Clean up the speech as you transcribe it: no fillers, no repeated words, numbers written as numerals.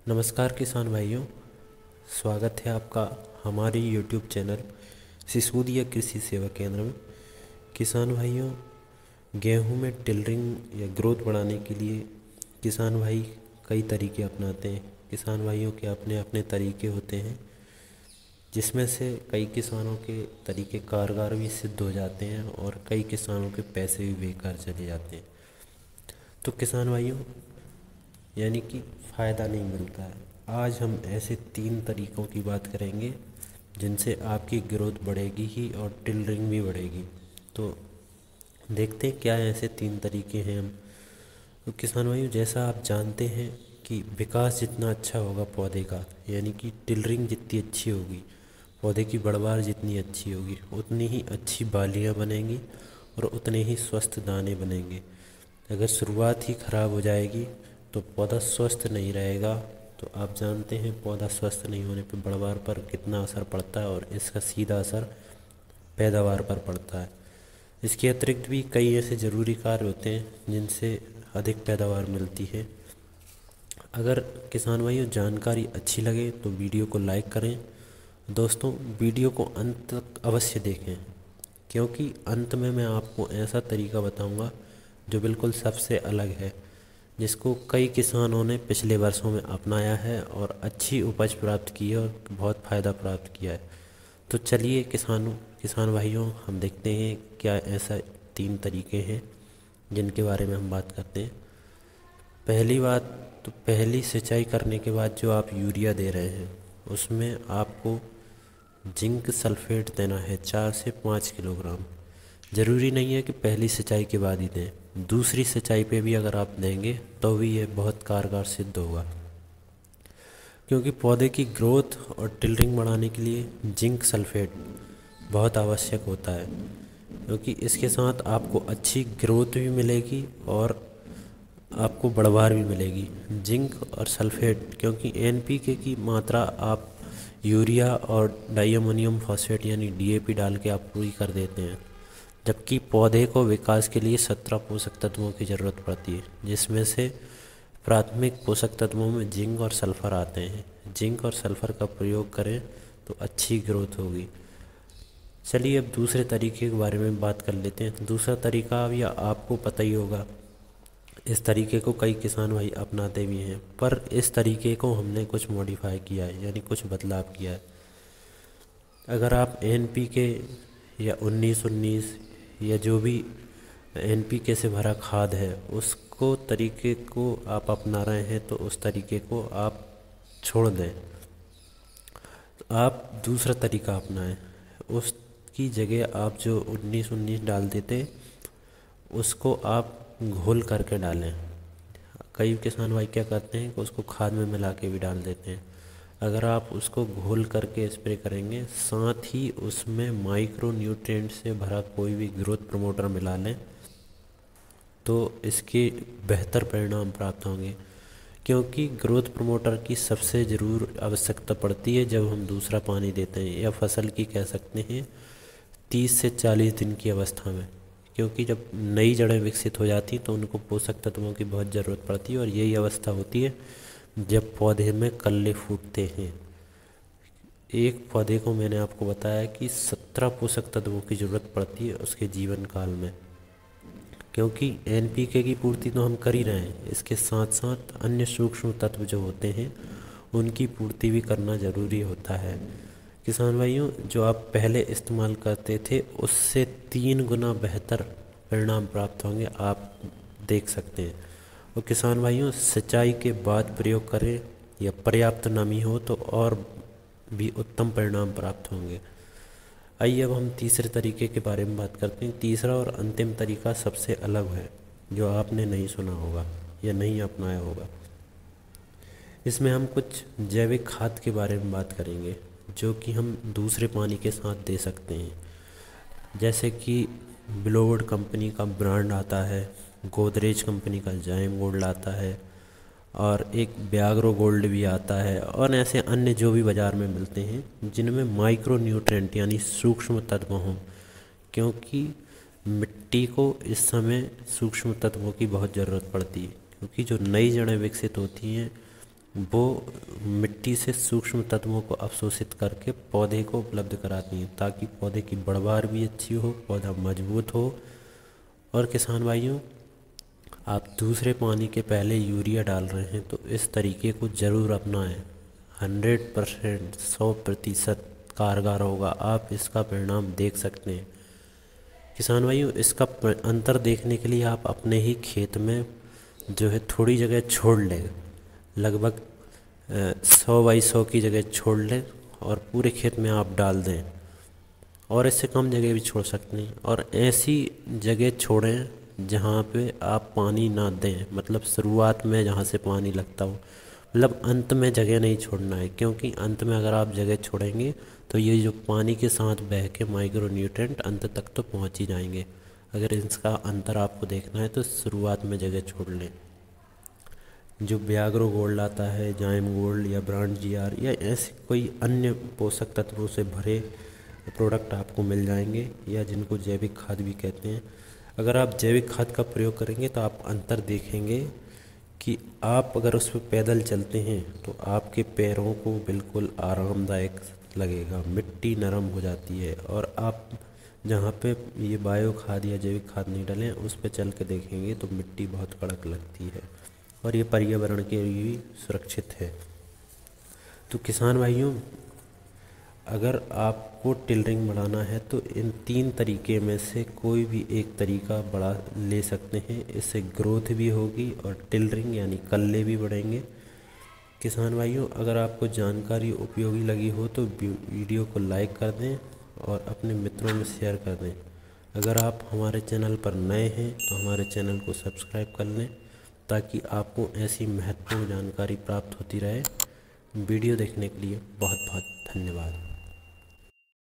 नमस्कार किसान भाइयों, स्वागत है आपका हमारे YouTube चैनल सिसोदिया कृषि सेवा केंद्र में। किसान भाइयों, गेहूं में टिलरिंग या ग्रोथ बढ़ाने के लिए किसान भाई कई तरीके अपनाते हैं। किसान भाइयों के अपने अपने तरीके होते हैं, जिसमें से कई किसानों के तरीके कारगर भी सिद्ध हो जाते हैं और कई किसानों के पैसे भी बेकार चले जाते हैं। तो किसान भाइयों, यानी कि फ़ायदा नहीं मिलता है। आज हम ऐसे 3 तरीक़ों की बात करेंगे जिनसे आपकी ग्रोथ बढ़ेगी ही और टिलरिंग भी बढ़ेगी। तो देखते हैं क्या ऐसे 3 तरीके हैं हम। तो किसान भाइयों, जैसा आप जानते हैं कि विकास जितना अच्छा होगा पौधे का, यानी कि टिलरिंग जितनी अच्छी होगी, पौधे की बढ़वार जितनी अच्छी होगी, उतनी ही अच्छी बालियाँ बनेंगी और उतने ही स्वस्थ दाने बनेंगे। अगर शुरुआत ही ख़राब हो जाएगी तो पौधा स्वस्थ नहीं रहेगा। तो आप जानते हैं पौधा स्वस्थ नहीं होने पर बढ़वार पर कितना असर पड़ता है और इसका सीधा असर पैदावार पर पड़ता है। इसके अतिरिक्त भी कई ऐसे ज़रूरी कार्य होते हैं जिनसे अधिक पैदावार मिलती है। अगर किसान भाइयों जानकारी अच्छी लगे तो वीडियो को लाइक करें। दोस्तों, वीडियो को अंत तक अवश्य देखें, क्योंकि अंत में मैं आपको ऐसा तरीका बताऊंगा जो बिल्कुल सबसे अलग है, जिसको कई किसानों ने पिछले वर्षों में अपनाया है और अच्छी उपज प्राप्त की है और बहुत फ़ायदा प्राप्त किया है। तो चलिए किसान भाइयों, हम देखते हैं क्या ऐसा 3 तरीके हैं जिनके बारे में हम बात करते हैं। पहली बात, तो पहली सिंचाई करने के बाद जो आप यूरिया दे रहे हैं उसमें आपको जिंक सल्फेट देना है 4 से 5 किलोग्राम। ज़रूरी नहीं है कि पहली सिंचाई के बाद ही दें, दूसरी सिंचाई पे भी अगर आप देंगे तो भी ये बहुत कारगर सिद्ध होगा, क्योंकि पौधे की ग्रोथ और टिलरिंग बढ़ाने के लिए जिंक सल्फेट बहुत आवश्यक होता है, क्योंकि इसके साथ आपको अच्छी ग्रोथ भी मिलेगी और आपको बढ़वार भी मिलेगी। जिंक और सल्फेट, क्योंकि एनपीके की मात्रा आप यूरिया और डाइअमोनियम फॉस्फेट यानी डीएपी डाल के आप पूरी कर देते हैं, जबकि पौधे को विकास के लिए 17 पोषक तत्वों की ज़रूरत पड़ती है, जिसमें से प्राथमिक पोषक तत्वों में जिंक और सल्फ़र आते हैं। जिंक और सल्फ़र का प्रयोग करें तो अच्छी ग्रोथ होगी। चलिए अब दूसरे तरीके के बारे में बात कर लेते हैं। दूसरा तरीका अब या आपको पता ही होगा, इस तरीके को कई किसान भाई अपनाते भी हैं, पर इस तरीके को हमने कुछ मॉडिफाई किया है, यानी कुछ बदलाव किया है। अगर आप एनपीके या 19-19 या जो भी एनपीके से भरा खाद है उसको तरीके को आप अपना रहे हैं तो उस तरीके को आप छोड़ दें। तो आप दूसरा तरीका अपनाएं, उसकी जगह आप जो 19-19 डाल देते उसको आप घोल करके डालें। कई किसान भाई क्या करते हैं कि उसको खाद में मिला के भी डाल देते हैं। अगर आप उसको घोल करके स्प्रे करेंगे, साथ ही उसमें माइक्रो न्यूट्रिएंट से भरा कोई भी ग्रोथ प्रमोटर मिला लें, तो इसके बेहतर परिणाम प्राप्त होंगे। क्योंकि ग्रोथ प्रमोटर की सबसे ज़रूर आवश्यकता पड़ती है जब हम दूसरा पानी देते हैं, या फसल की कह सकते हैं 30 से 40 दिन की अवस्था में, क्योंकि जब नई जड़ें विकसित हो जाती तो उनको पोषक तत्वों की बहुत ज़रूरत पड़ती है और यही अवस्था होती है जब पौधे में कल्ले फूटते हैं। एक पौधे को मैंने आपको बताया कि 17 पोषक तत्वों की ज़रूरत पड़ती है उसके जीवन काल में, क्योंकि एनपीके की पूर्ति तो हम कर ही रहे हैं, इसके साथ साथ अन्य सूक्ष्म तत्व जो होते हैं उनकी पूर्ति भी करना ज़रूरी होता है। किसान भाइयों, जो आप पहले इस्तेमाल करते थे उससे 3 गुना बेहतर परिणाम प्राप्त होंगे, आप देख सकते हैं। और किसान भाइयों, सिंचाई के बाद प्रयोग करें या पर्याप्त नमी हो तो और भी उत्तम परिणाम प्राप्त होंगे। आइए अब हम तीसरे तरीके के बारे में बात करते हैं। तीसरा और अंतिम तरीका सबसे अलग है, जो आपने नहीं सुना होगा या नहीं अपनाया होगा। इसमें हम कुछ जैविक खाद के बारे में बात करेंगे, जो कि हम दूसरे पानी के साथ दे सकते हैं। जैसे कि ब्लोवर्ड कंपनी का ब्रांड आता है, गोदरेज कंपनी का जाइम गोल्ड आता है, और एक ब्याग्रो गोल्ड भी आता है, और ऐसे अन्य जो भी बाज़ार में मिलते हैं जिनमें माइक्रो न्यूट्रेंट यानी सूक्ष्म तत्व हों, क्योंकि मिट्टी को इस समय सूक्ष्म तत्वों की बहुत ज़रूरत पड़ती है। क्योंकि जो नई जड़ें विकसित होती हैं वो मिट्टी से सूक्ष्म तत्वों को अवशोषित करके पौधे को उपलब्ध कराती हैं, ताकि पौधे की बढ़वार भी अच्छी हो, पौधा मजबूत हो। और किसान भाइयों, आप दूसरे पानी के पहले यूरिया डाल रहे हैं तो इस तरीके को ज़रूर अपनाएं। 100% 100% कारगर होगा, आप इसका परिणाम देख सकते हैं। किसान भाइयों, इसका अंतर देखने के लिए आप अपने ही खेत में जो है थोड़ी जगह छोड़ लें, लगभग 100 बाई 100 की जगह छोड़ लें और पूरे खेत में आप डाल दें, और इससे कम जगह भी छोड़ सकते हैं। और ऐसी जगह छोड़ें जहाँ पे आप पानी ना दें, मतलब शुरुआत में जहाँ से पानी लगता हो, मतलब अंत में जगह नहीं छोड़ना है, क्योंकि अंत में अगर आप जगह छोड़ेंगे तो ये जो पानी के साथ बह के माइक्रो न्यूट्रेंट अंत तक तो पहुँच ही जाएंगे। अगर इसका अंतर आपको देखना है तो शुरुआत में जगह छोड़ लें। जो व्याग्रो गोल्ड आता है, जाइम गोल्ड या ब्रांड GR या ऐसे कोई अन्य पोषक तत्वों से भरे प्रोडक्ट आपको मिल जाएंगे, या जिनको जैविक खाद भी कहते हैं। अगर आप जैविक खाद का प्रयोग करेंगे तो आप अंतर देखेंगे कि आप अगर उस पर पैदल चलते हैं तो आपके पैरों को बिल्कुल आरामदायक लगेगा, मिट्टी नरम हो जाती है। और आप जहाँ पे ये बायो खाद या जैविक खाद नहीं डालें, उस पर चल के देखेंगे तो मिट्टी बहुत कड़क लगती है, और ये पर्यावरण के लिए भी सुरक्षित है। तो किसान भाइयों, अगर आपको टिलरिंग बढ़ाना है तो इन 3 तरीके में से कोई भी एक तरीका बढ़ा ले सकते हैं। इससे ग्रोथ भी होगी और टिलरिंग यानी कल्ले भी बढ़ेंगे। किसान भाइयों, अगर आपको जानकारी उपयोगी लगी हो तो वीडियो को लाइक कर दें और अपने मित्रों में शेयर कर दें। अगर आप हमारे चैनल पर नए हैं तो हमारे चैनल को सब्सक्राइब कर लें, ताकि आपको ऐसी महत्वपूर्ण जानकारी प्राप्त होती रहे। वीडियो देखने के लिए बहुत बहुत धन्यवाद।